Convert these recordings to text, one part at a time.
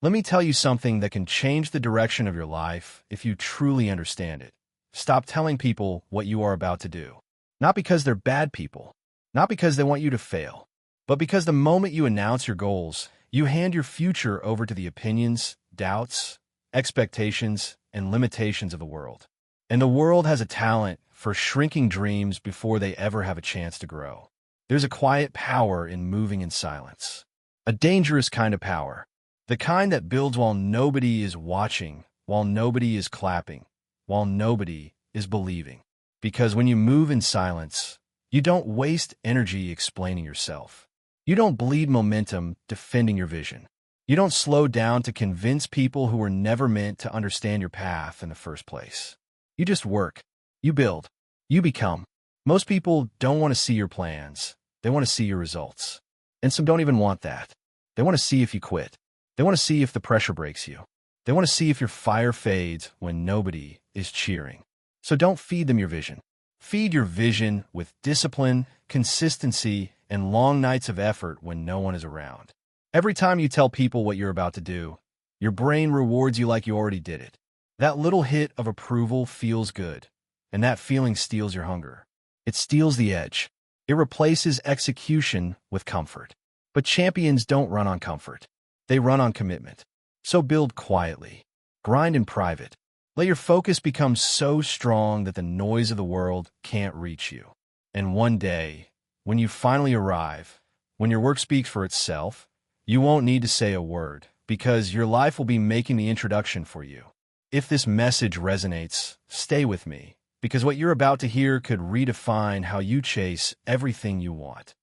Let me tell you something that can change the direction of your life if you truly understand it. Stop telling people what you are about to do. Not because they're bad people, not because they want you to fail, but because the moment you announce your goals, you hand your future over to the opinions, doubts, expectations, and limitations of the world. And the world has a talent for shrinking dreams before they ever have a chance to grow. There's a quiet power in moving in silence. A dangerous kind of power. The kind that builds while nobody is watching, while nobody is clapping, while nobody is believing. Because when you move in silence, you don't waste energy explaining yourself. You don't bleed momentum defending your vision. You don't slow down to convince people who were never meant to understand your path in the first place. You just work. You build. You become. Most people don't want to see your plans. They want to see your results. And some don't even want that. They want to see if you quit. They want to see if the pressure breaks you. They want to see if your fire fades when nobody is cheering. So don't feed them your vision. Feed your vision with discipline, consistency, and long nights of effort when no one is around. Every time you tell people what you're about to do, your brain rewards you like you already did it. That little hit of approval feels good, and that feeling steals your hunger. It steals the edge. It replaces execution with comfort. But champions don't run on comfort. They run on commitment. So build quietly. Grind in private. Let your focus become so strong that the noise of the world can't reach you. And one day, when you finally arrive, when your work speaks for itself, you won't need to say a word, because your life will be making the introduction for you. If this message resonates, stay with me, because what you're about to hear could redefine how you chase everything you want.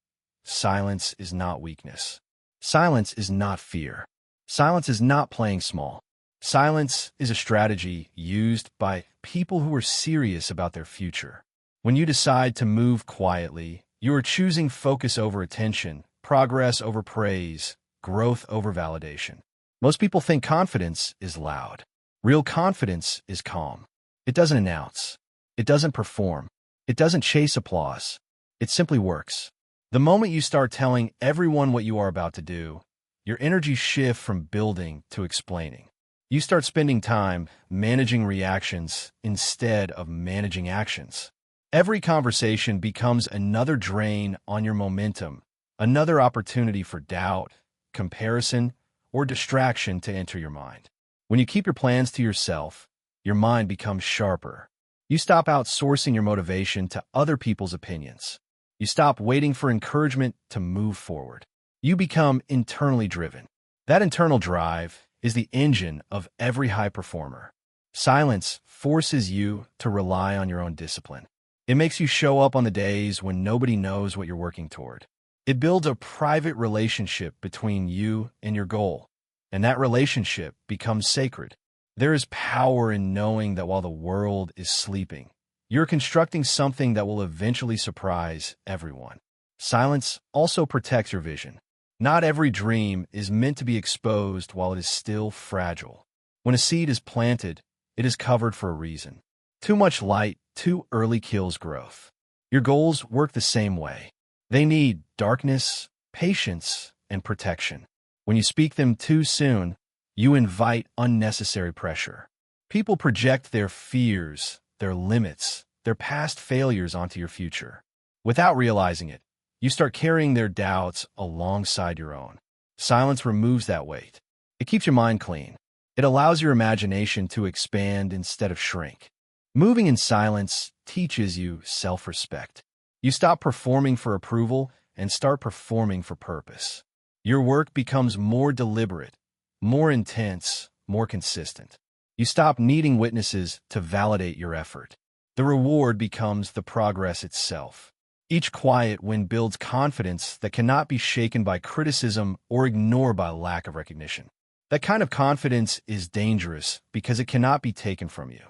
Silence is not weakness. Silence is not fear. Silence is not playing small. Silence is a strategy used by people who are serious about their future. When you decide to move quietly, you are choosing focus over attention, progress over praise, growth over validation. Most people think confidence is loud. Real confidence is calm. It doesn't announce. It doesn't perform. It doesn't chase applause. It simply works. The moment you start telling everyone what you are about to do, your energy shifts from building to explaining. You start spending time managing reactions instead of managing actions. Every conversation becomes another drain on your momentum, another opportunity for doubt, comparison, or distraction to enter your mind. When you keep your plans to yourself, your mind becomes sharper. You stop outsourcing your motivation to other people's opinions. You stop waiting for encouragement to move forward. You become internally driven. That internal drive is the engine of every high performer. Silence forces you to rely on your own discipline. It makes you show up on the days when nobody knows what you're working toward. It builds a private relationship between you and your goal, and that relationship becomes sacred. There is power in knowing that while the world is sleeping, you're constructing something that will eventually surprise everyone. Silence also protects your vision. Not every dream is meant to be exposed while it is still fragile. When a seed is planted, it is covered for a reason. Too much light too early kills growth. Your goals work the same way. They need darkness, patience, and protection. When you speak them too soon, you invite unnecessary pressure. People project their fears, their limits, their past failures onto your future. Without realizing it, you start carrying their doubts alongside your own. Silence removes that weight. It keeps your mind clean. It allows your imagination to expand instead of shrink. Moving in silence teaches you self-respect. You stop performing for approval and start performing for purpose. Your work becomes more deliberate, more intense, more consistent. You stop needing witnesses to validate your effort. The reward becomes the progress itself. Each quiet win builds confidence that cannot be shaken by criticism or ignored by lack of recognition. That kind of confidence is dangerous because it cannot be taken from you.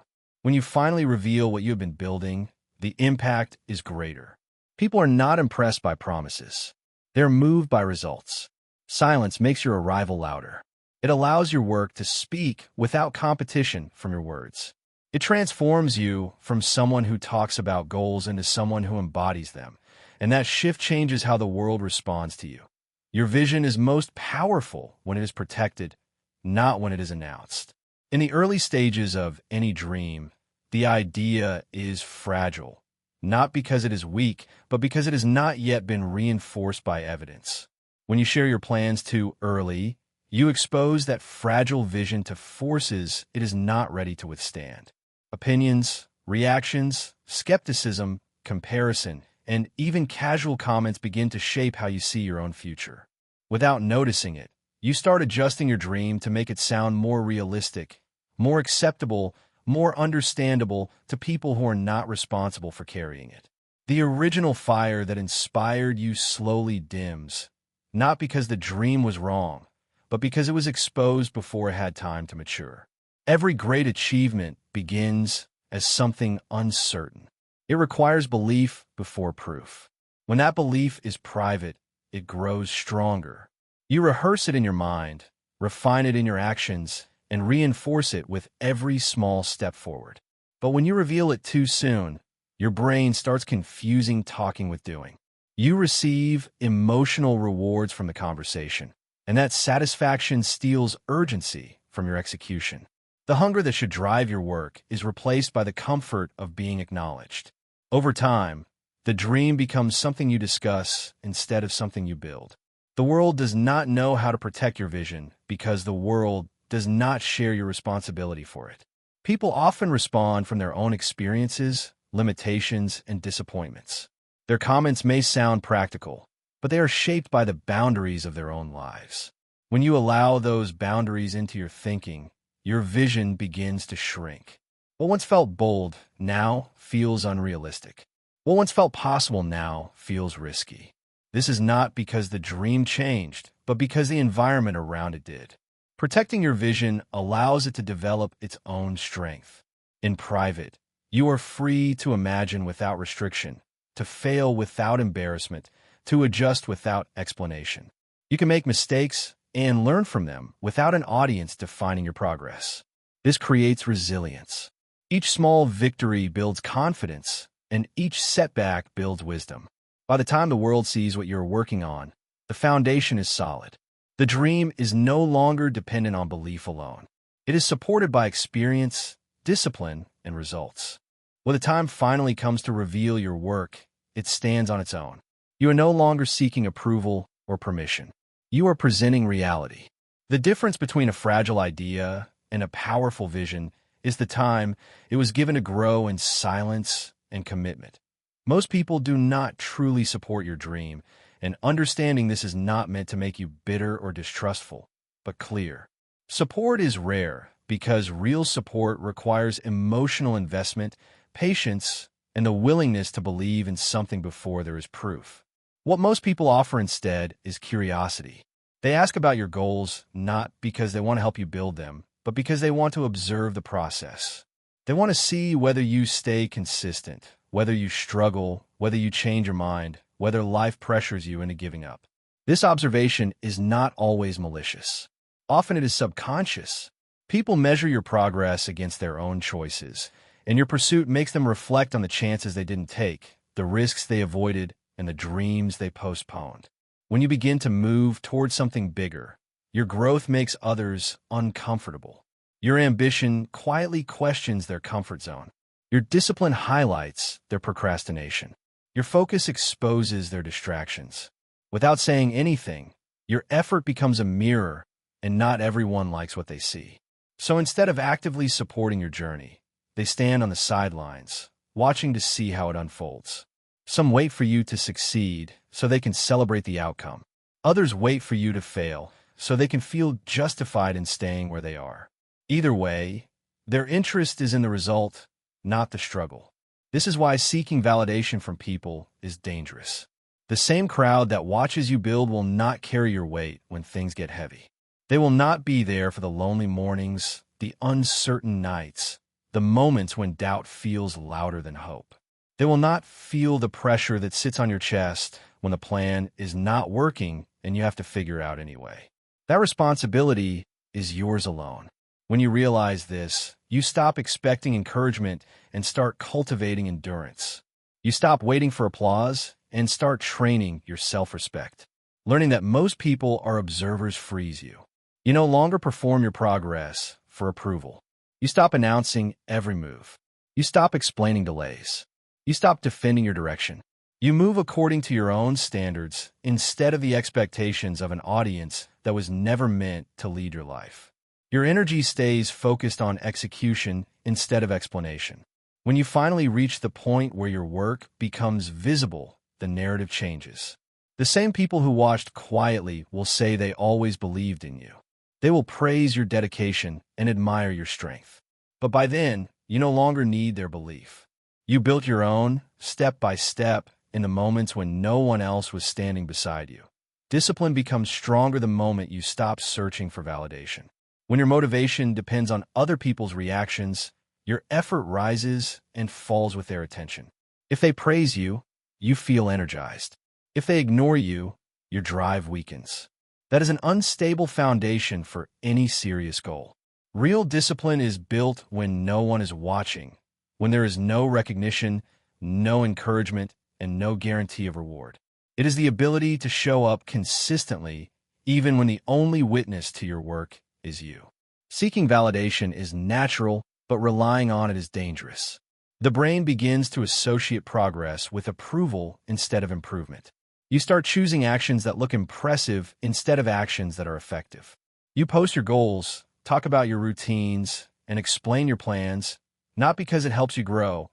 When you finally reveal what you have been building, the impact is greater. People are not impressed by promises. They're moved by results. Silence makes your arrival louder. It allows your work to speak without competition from your words. It transforms you from someone who talks about goals into someone who embodies them, and that shift changes how the world responds to you. Your vision is most powerful when it is protected, not when it is announced. In the early stages of any dream, the idea is fragile, not because it is weak, but because it has not yet been reinforced by evidence. When you share your plans too early, you expose that fragile vision to forces it is not ready to withstand. Opinions, reactions, skepticism, comparison, and even casual comments begin to shape how you see your own future. Without noticing it, you start adjusting your dream to make it sound more realistic, more acceptable, more understandable to people who are not responsible for carrying it. The original fire that inspired you slowly dims, not because the dream was wrong, but because it was exposed before it had time to mature. Every great achievement begins as something uncertain. It requires belief before proof. When that belief is private, it grows stronger. You rehearse it in your mind, refine it in your actions, and reinforce it with every small step forward. But when you reveal it too soon, your brain starts confusing talking with doing. You receive emotional rewards from the conversation, and that satisfaction steals urgency from your execution. The hunger that should drive your work is replaced by the comfort of being acknowledged. Over time, the dream becomes something you discuss instead of something you build. The world does not know how to protect your vision because the world does not share your responsibility for it. People often respond from their own experiences, limitations, and disappointments. Their comments may sound practical, but they are shaped by the boundaries of their own lives. When you allow those boundaries into your thinking, your vision begins to shrink. What once felt bold now feels unrealistic. What once felt possible now feels risky. This is not because the dream changed, but because the environment around it did. Protecting your vision allows it to develop its own strength. In private, you are free to imagine without restriction, to fail without embarrassment, to adjust without explanation. You can make mistakes and learn from them without an audience defining your progress. This creates resilience. Each small victory builds confidence, and each setback builds wisdom. By the time the world sees what you're working on, the foundation is solid. The dream is no longer dependent on belief alone. It is supported by experience, discipline, and results. When the time finally comes to reveal your work, it stands on its own. You are no longer seeking approval or permission. You are presenting reality. The difference between a fragile idea and a powerful vision is the time it was given to grow in silence and commitment. Most people do not truly support your dream, and understanding this is not meant to make you bitter or distrustful, but clear. Support is rare because real support requires emotional investment, patience, and the willingness to believe in something before there is proof. What most people offer instead is curiosity. They ask about your goals not because they want to help you build them, but because they want to observe the process. They want to see whether you stay consistent, whether you struggle, whether you change your mind, whether life pressures you into giving up. This observation is not always malicious. Often it is subconscious. People measure your progress against their own choices, and your pursuit makes them reflect on the chances they didn't take, the risks they avoided, and the dreams they postponed. When you begin to move towards something bigger, your growth makes others uncomfortable. Your ambition quietly questions their comfort zone. Your discipline highlights their procrastination. Your focus exposes their distractions. Without saying anything, your effort becomes a mirror, and not everyone likes what they see. So instead of actively supporting your journey, they stand on the sidelines, watching to see how it unfolds. Some wait for you to succeed so they can celebrate the outcome. Others wait for you to fail so they can feel justified in staying where they are. Either way, their interest is in the result, not the struggle. This is why seeking validation from people is dangerous. The same crowd that watches you build will not carry your weight when things get heavy. They will not be there for the lonely mornings, the uncertain nights, the moments when doubt feels louder than hope. They will not feel the pressure that sits on your chest when the plan is not working and you have to figure out anyway. That responsibility is yours alone. When you realize this, you stop expecting encouragement and start cultivating endurance. You stop waiting for applause and start training your self-respect. Learning that most people are observers frees you. You no longer perform your progress for approval. You stop announcing every move. You stop explaining delays. You stop defending your direction. You move according to your own standards instead of the expectations of an audience that was never meant to lead your life. Your energy stays focused on execution instead of explanation. When you finally reach the point where your work becomes visible, the narrative changes. The same people who watched quietly will say they always believed in you. They will praise your dedication and admire your strength. But by then, you no longer need their belief. You built your own, step by step, in the moments when no one else was standing beside you. Discipline becomes stronger the moment you stop searching for validation. When your motivation depends on other people's reactions, your effort rises and falls with their attention. If they praise you, you feel energized. If they ignore you, your drive weakens. That is an unstable foundation for any serious goal. Real discipline is built when no one is watching, when there is no recognition, no encouragement, and no guarantee of reward. It is the ability to show up consistently, even when the only witness to your work is you. Seeking validation is natural, but relying on it is dangerous. The brain begins to associate progress with approval instead of improvement. You start choosing actions that look impressive instead of actions that are effective. You post your goals, talk about your routines, and explain your plans, not because it helps you grow,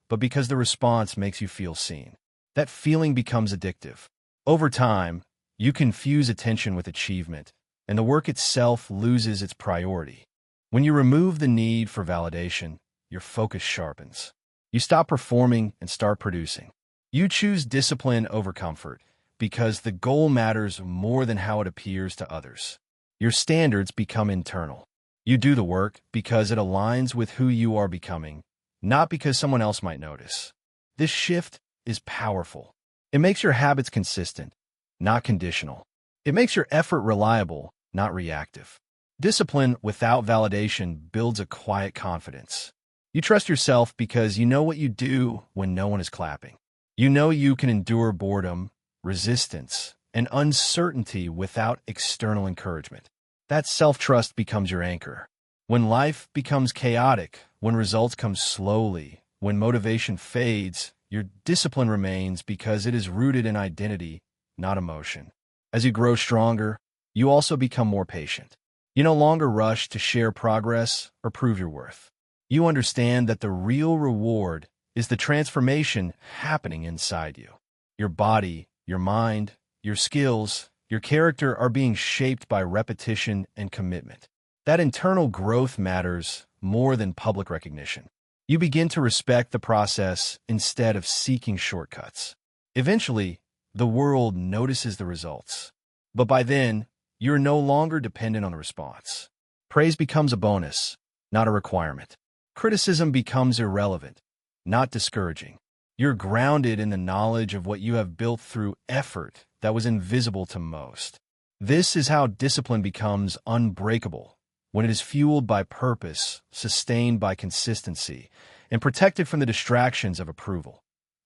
but because the response makes you feel seen. That feeling becomes addictive. Over time, you confuse attention with achievement, and the work itself loses its priority. When you remove the need for validation, your focus sharpens. You stop performing and start producing. You choose discipline over comfort because the goal matters more than how it appears to others. Your standards become internal. You do the work because it aligns with who you are becoming, not because someone else might notice. This shift is powerful. It makes your habits consistent, not conditional. It makes your effort reliable, not reactive. Discipline without validation builds a quiet confidence. You trust yourself because you know what you do when no one is clapping. You know you can endure boredom, resistance, and uncertainty without external encouragement. That self-trust becomes your anchor. When life becomes chaotic, when results come slowly, when motivation fades, your discipline remains because it is rooted in identity, not emotion. As you grow stronger, you also become more patient. You no longer rush to share progress or prove your worth. You understand that the real reward is the transformation happening inside you. Your body, your mind, your skills, your character are being shaped by repetition and commitment. That internal growth matters more than public recognition. You begin to respect the process instead of seeking shortcuts. Eventually, the world notices the results. But by then, you're no longer dependent on the response. Praise becomes a bonus, not a requirement. Criticism becomes irrelevant, not discouraging. You're grounded in the knowledge of what you have built through effort that was invisible to most. This is how discipline becomes unbreakable, when it is fueled by purpose, sustained by consistency, and protected from the distractions of approval.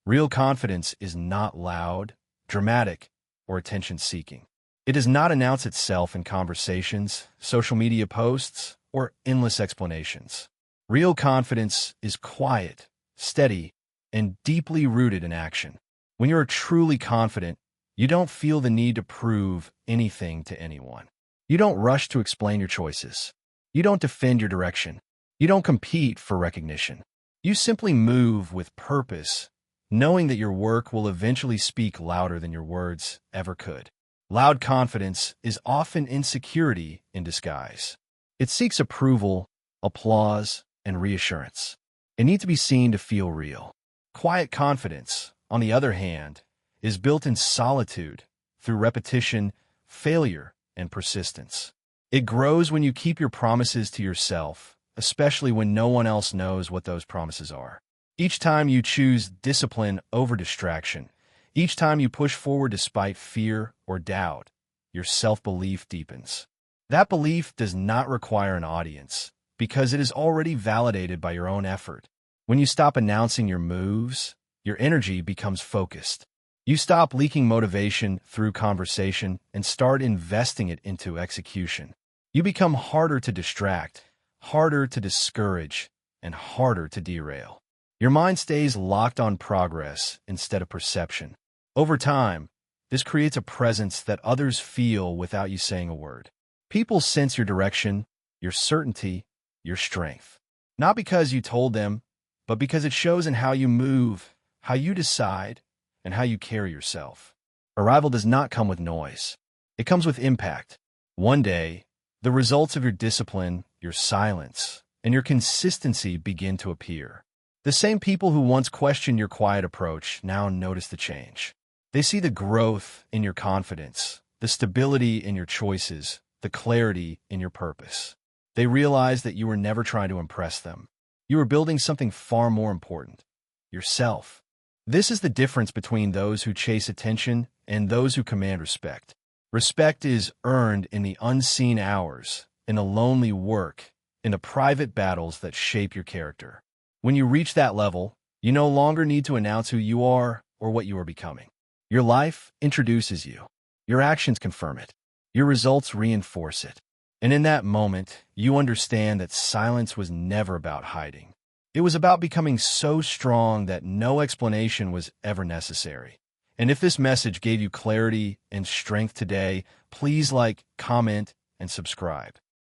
Real confidence is not loud, dramatic, or attention-seeking. It does not announce itself in conversations, social media posts, or endless explanations. Real confidence is quiet, steady, and deeply rooted in action. When you are truly confident, you don't feel the need to prove anything to anyone. You don't rush to explain your choices. You don't defend your direction. You don't compete for recognition. You simply move with purpose, knowing that your work will eventually speak louder than your words ever could. Loud confidence is often insecurity in disguise. It seeks approval, applause, and reassurance. It needs to be seen to feel real. Quiet confidence, on the other hand, is built in solitude through repetition, failure, and persistence. It grows when you keep your promises to yourself, especially when no one else knows what those promises are. Each time you choose discipline over distraction, each time you push forward despite fear or doubt, your self-belief deepens. That belief does not require an audience, because it is already validated by your own effort. When you stop announcing your moves, your energy becomes focused. You stop leaking motivation through conversation and start investing it into execution. You become harder to distract, harder to discourage, and harder to derail. Your mind stays locked on progress instead of perception. Over time, this creates a presence that others feel without you saying a word. People sense your direction, your certainty, your strength. Not because you told them, but because it shows in how you move, how you decide, and how you carry yourself. Arrival does not come with noise. It comes with impact. One day, the results of your discipline, your silence, and your consistency begin to appear. The same people who once questioned your quiet approach now notice the change. They see the growth in your confidence, the stability in your choices, the clarity in your purpose. They realize that you were never trying to impress them. You were building something far more important, yourself. This is the difference between those who chase attention and those who command respect. Respect is earned in the unseen hours, in the lonely work, in the private battles that shape your character. When you reach that level, you no longer need to announce who you are or what you are becoming. Your life introduces you. Your actions confirm it. Your results reinforce it. And in that moment, you understand that silence was never about hiding. It was about becoming so strong that no explanation was ever necessary. And if this message gave you clarity and strength today, please like, comment, and subscribe.